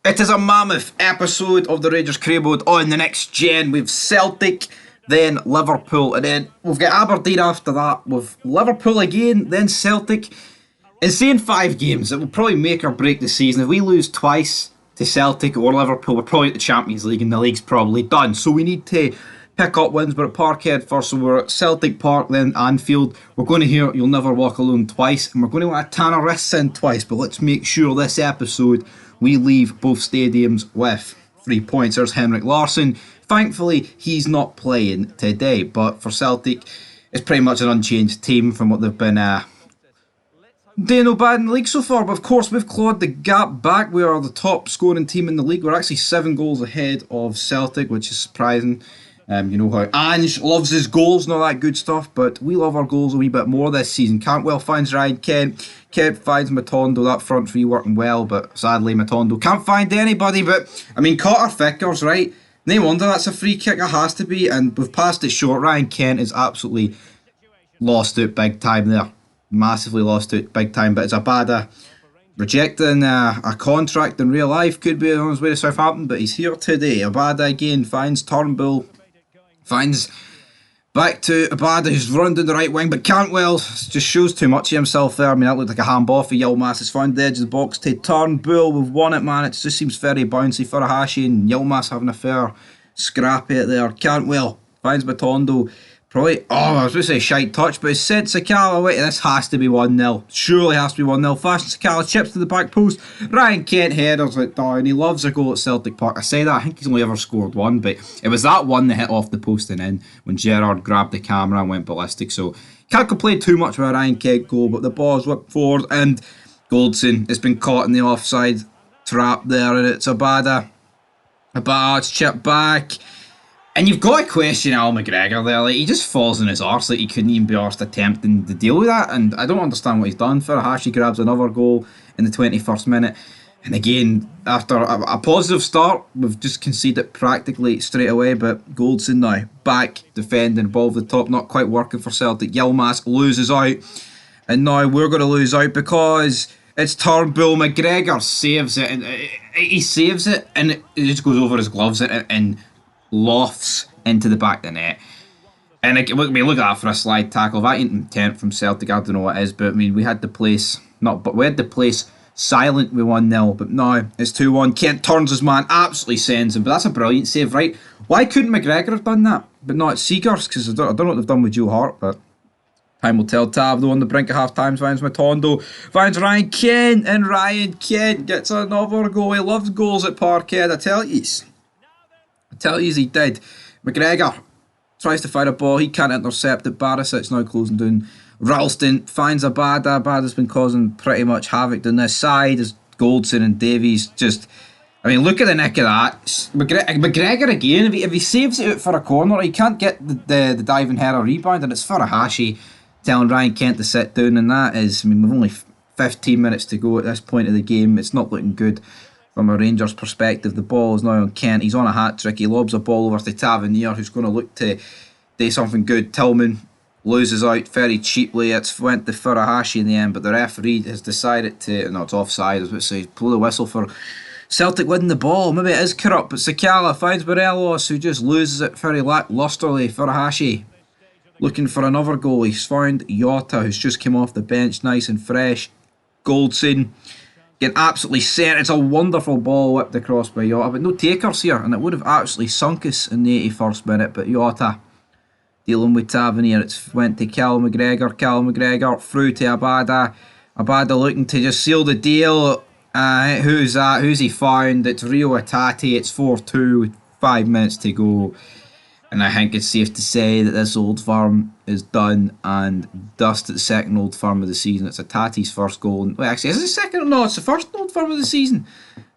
It is a mammoth episode of the Rangers Career Mode on the next gen. We've Celtic, then Liverpool, and then we've got Aberdeen after that. With Liverpool again, then Celtic. In saying 5 games, it will probably make or break the season. If we lose twice to Celtic or Liverpool, we're probably at the Champions League and the league's probably done. So we need to pick up wins. We're at Parkhead first, so we're at Celtic Park, then Anfield. We're going to hear You'll Never Walk Alone twice, and we're going to want a Tanner wrists in twice. But let's make sure this episode we leave both stadiums with 3 points. There's Henrik Larsson. Thankfully, he's not playing today, but for Celtic, it's pretty much an unchanged team from what they've been doing no bad in the league so far. But of course, we've clawed the gap back. We are the top scoring team in the league. We're actually 7 goals ahead of Celtic, which is surprising. You know how Ange loves his goals and all that good stuff, but we love our goals a wee bit more this season. Cantwell finds Ryan Kent. Kent finds Matondo. That front three working well, but sadly Matondo can't find anybody. But, I mean, Cotter Vickers, right? No wonder that's a free kick. It has to be, and we've passed it short. Ryan Kent is absolutely lost out big time there. Massively lost out big time, but it's Abada rejecting a contract in real life. Could be on his way to Southampton, but he's here today. Abada again finds Turnbull. Finds back to Abada, who's run down the right wing, but Cantwell just shows too much of himself there. I mean, that looked like a handball for Yilmaz. Has found the edge of the box to Turnbull. We've won it, man. It just seems very bouncy for Furuhashi, and Yilmaz having a fair scrap at it there. Cantwell finds Matondo. Probably, I was going to say shite touch, but it's sent Sakala away. This has to be 1-0. Surely has to be 1-0. Fashion Sakala chips to the back post. Ryan Kent headers it down. He loves a goal at Celtic Park. I say that, I think he's only ever scored one, but it was that one that hit off the post and in when Gerrard grabbed the camera and went ballistic. So, can't complain too much about a Ryan Kent goal, but the ball's whipped forward and Goldson has been caught in the offside trap there, and it's Abada. Abada's chipped back. And you've got to question Al McGregor there. Like, he just falls on his arse. Like, he couldn't even be arsed attempting to deal with that. And I don't understand what he's done. Furuhashi grabs another goal in the 21st minute. And again, after a positive start, we've just conceded practically straight away. But Goldson now back defending, ball over the top, not quite working for Celtic. Yilmaz loses out. And now we're going to lose out because it's Turnbull. McGregor saves it. And he saves it and it just goes over his gloves and lofts into the back of the net. And look at that for a slide tackle. That ain't intent from Celtic. I don't know what it is, but I mean, we had the place silent with 1-0, but now it's 2-1. Kent turns his man, absolutely sends him, but that's a brilliant save, right? Why couldn't McGregor have done that? But not Seegers, because I don't know what they've done with Joe Hart, but time will tell. Tav, though, on the brink of half time, finds Matondo, finds Ryan Kent, and Ryan Kent gets another goal. He loves goals at Parkhead, I tell you he did. McGregor tries to fire a ball. He can't intercept it. Barisic's now closing down. Ralston finds Abada. Abada's been causing pretty much havoc down this side as Goldson and Davies just... I mean, look at the nick of that. McGregor again, if he saves it out for a corner, he can't get the diving header rebound, and it's Furuhashi telling Ryan Kent to sit down, and that is... I mean, we've only 15 minutes to go at this point of the game. It's not looking good. From a Rangers perspective, the ball is now on Kent. He's on a hat-trick. He lobs a ball over to Tavernier, who's going to look to do something good. Tillman loses out very cheaply. It's went to Furuhashi in the end, but the referee has decided to... No, it's offside. I was about to say, blow the whistle for Celtic winning the ball. Maybe it is corrupt, but Sakala finds Morelos, who just loses it very lacklusterly. Furuhashi looking for another goal. He's found Jota, who's just come off the bench, nice and fresh. Goldson getting absolutely sent. It's a wonderful ball whipped across by Jota, but no takers here, and it would have absolutely sunk us in the 81st minute. But Jota dealing with Tavernier. It's went to Callum McGregor through to Abada. Abada looking to just seal the deal. Who's that? Who's he found? It's Rio Atati. It's 4-2 with 5 minutes to go. And I think it's safe to say that this Old Firm is done and dust at the second Old Firm of the season. It's Atati's first goal. Wait, actually, is it the second? No, it's the first Old Firm of the season.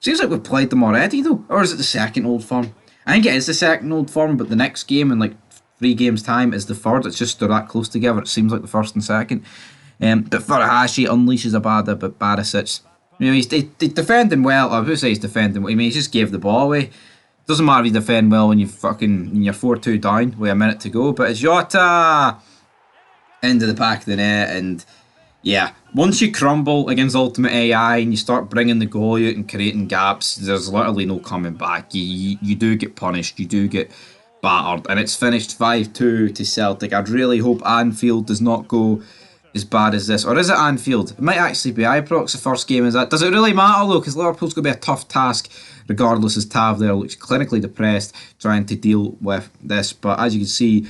Seems like we've played them already, though. Or is it the second Old Firm? I think it is the second Old Firm, but the next game in like 3 games' time is the third. It's just they're that close together. It seems like the first and second. But Furuhashi unleashes Abada, but Barisic, you know, he's defending well. I would say he's defending well. I mean, he just gave the ball away. Doesn't matter if you defend well when you're 4-2 down with a minute to go. But it's Jota into the back of the net, and Yeah, once you crumble against Ultimate AI and you start bringing the goalie out and creating gaps, there's literally no coming back. You do get punished, you do get battered, and it's finished 5-2 to Celtic. I'd really hope Anfield does not go as bad as this. Or is it Anfield? It might actually be Ibrox, the first game. Is that? Does it really matter though? Because Liverpool's going to be a tough task, regardless, as Tav there looks clinically depressed trying to deal with this. But as you can see,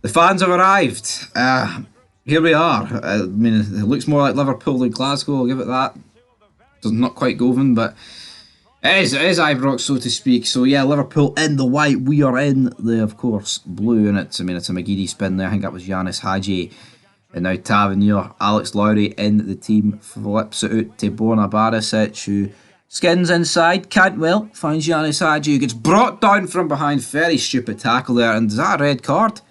the fans have arrived. Here we are. I mean, it looks more like Liverpool than Glasgow, I'll give it that. Does not quite Govan, but it is Ibrox, so to speak. So yeah, Liverpool in the white, we are in the, of course, blue, and it's a McGeady spin there. I think that was Yanis Hadji. And now Tavernier, Alex Lowry in the team, flips it out to Borna Barisic, who skins inside, Cantwell finds Yanis Hadji, who gets brought down from behind. Very stupid tackle there, and is that a red card?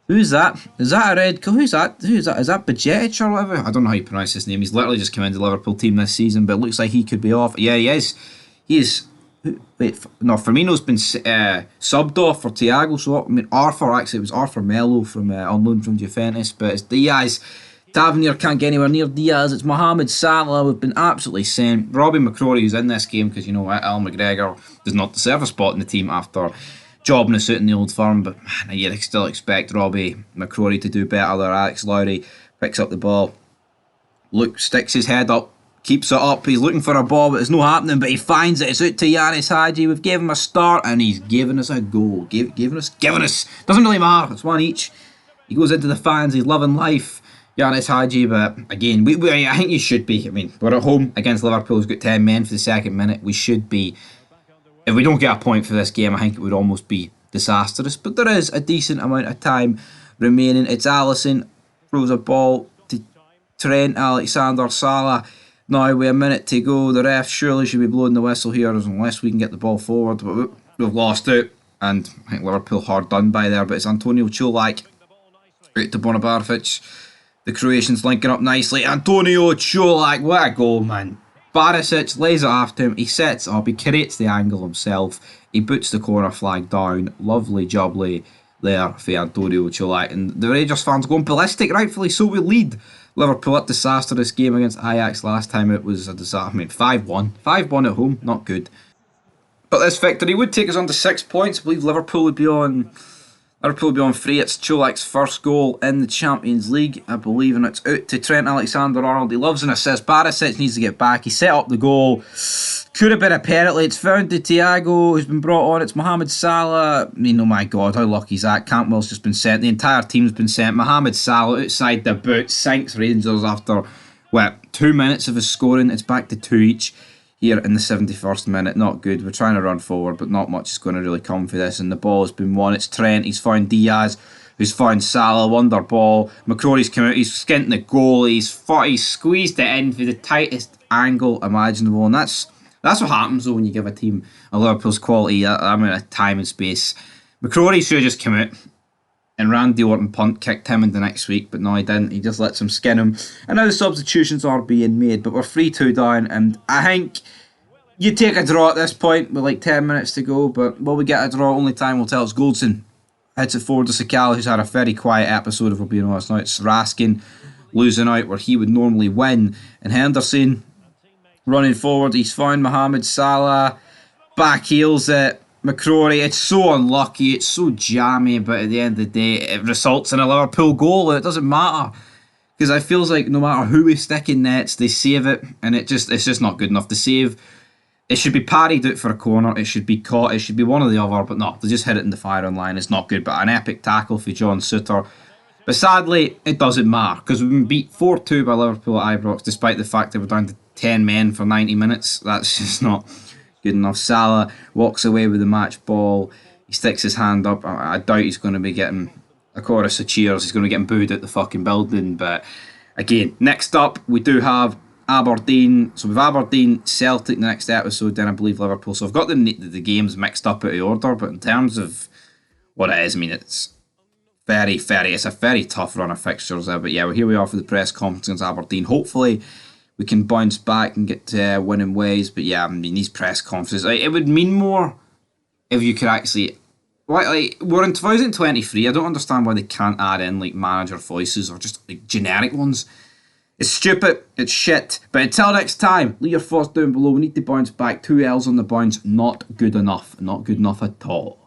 Who's that? Is that a red card? Who's that? Is that Bajetic or whatever? I don't know how you pronounce his name. He's literally just come into the Liverpool team this season, but it looks like he could be off. Yeah, he is. He is. Wait, no, Firmino's been subbed off for Thiago. So I mean, Arthur, actually, it was Arthur Melo from on loan from Juventus, but it's Diaz. Tavernier can't get anywhere near Diaz. It's Mohamed Salah. We've been absolutely sent. Robbie McCrory, who's in this game, because you know what, Al McGregor does not deserve a spot in the team after jobbing us out in the Old Firm, but man, you'd still expect Robbie McCrory to do better there. Alex Lowry picks up the ball. Luke sticks his head up, keeps it up. He's looking for a ball, but it's not happening. But he finds it. It's out to Yanis Hadji. We've given him a start, and he's given us a goal. Giving us. Doesn't really matter. It's one each. He goes into the fans. He's loving life. Yanis Hadji, but again, I think you should be. I mean, we're at home against Liverpool, who's got 10 men for the second minute. We should be. If we don't get a point for this game, I think it would almost be disastrous. But there is a decent amount of time remaining. It's Alisson, throws a ball to Trent Alexander-Salah. Now with a minute to go, the ref surely should be blowing the whistle here unless we can get the ball forward. But we've lost out, and I think Liverpool hard done by there. But it's Antonio Čolak out to Bonabarfic. The Croatians linking up nicely. Antonio Čolak, what a goal, man. Barisic lays it after him, he sets up, he creates the angle himself, he boots the corner flag down. Lovely jubbly there for Antonio Čolak, and the Rangers fans going ballistic, rightfully so. We lead Liverpool. That disastrous game against Ajax last time, it was a disaster. I mean, 5-1 at home, not good. But this victory would take us on to 6 points. I believe Liverpool would be on 3. It's Čolak's first goal in the Champions League, I believe, and it's out to Trent Alexander-Arnold. He loves an assist. Barisic needs to get back. He set up the goal. Could have been a penalty. It's found to Thiago, who's been brought on. It's Mohamed Salah. I mean, oh my God, how lucky is that? Cantwell's just been sent. The entire team's been sent. Mohamed Salah outside the boot sinks Rangers after, 2 minutes of his scoring. It's back to 2 each. Here in the 71st minute, not good. We're trying to run forward, but not much is going to really come for this. And the ball has been won. It's Trent. He's found Diaz, who's found Salah. Wonder ball. McCrory's come out. He's skinting the goal. He's squeezed it in for the tightest angle imaginable. And that's what happens though when you give a team a Liverpool's quality that amount of time and space. McCrory should have just come out and Randy Orton punt kicked him in the next week, but no, he didn't. He just lets him skin him. And now the substitutions are being made, but we're 3-2 down, and I think you take a draw at this point with like 10 minutes to go, but will we get a draw? Only time will tell. It's Goldson hits it forward to Sakala, who's had a very quiet episode, if we're being honest. Now it's Raskin losing out where he would normally win, and Henderson running forward. He's found Mohamed Salah, back heels it. McCrory, it's so unlucky, it's so jammy, but at the end of the day, it results in a Liverpool goal, and it doesn't matter. Because it feels like no matter who we stick in nets, they save it, and it's just not good enough to save. It should be parried out for a corner, it should be caught, it should be one or the other, but no, they just hit it in the firing line. It's not good, but an epic tackle for John Souttar. But sadly, it doesn't matter, because we've been beat 4-2 by Liverpool at Ibrox, despite the fact that we're down to 10 men for 90 minutes. That's just not good enough. Salah walks away with the match ball. He sticks his hand up. I doubt he's going to be getting a chorus of cheers. He's going to get booed at the fucking building. But again, next up we do have Aberdeen. So we've Aberdeen, Celtic the next episode, then I believe Liverpool. So I've got the games mixed up out of order, but in terms of what it is, I mean, it's it's a very tough run of fixtures there. But yeah, here we are for the press conference against Aberdeen. Hopefully we can bounce back and get to winning ways. But yeah, I mean, these press conferences, it would mean more if you could actually, like we're in 2023. I don't understand why they can't add in like manager voices or just like generic ones. It's stupid, it's shit. But until next time, leave your thoughts down below. We need to bounce back. 2 L's on the bounce, not good enough. Not good enough at all.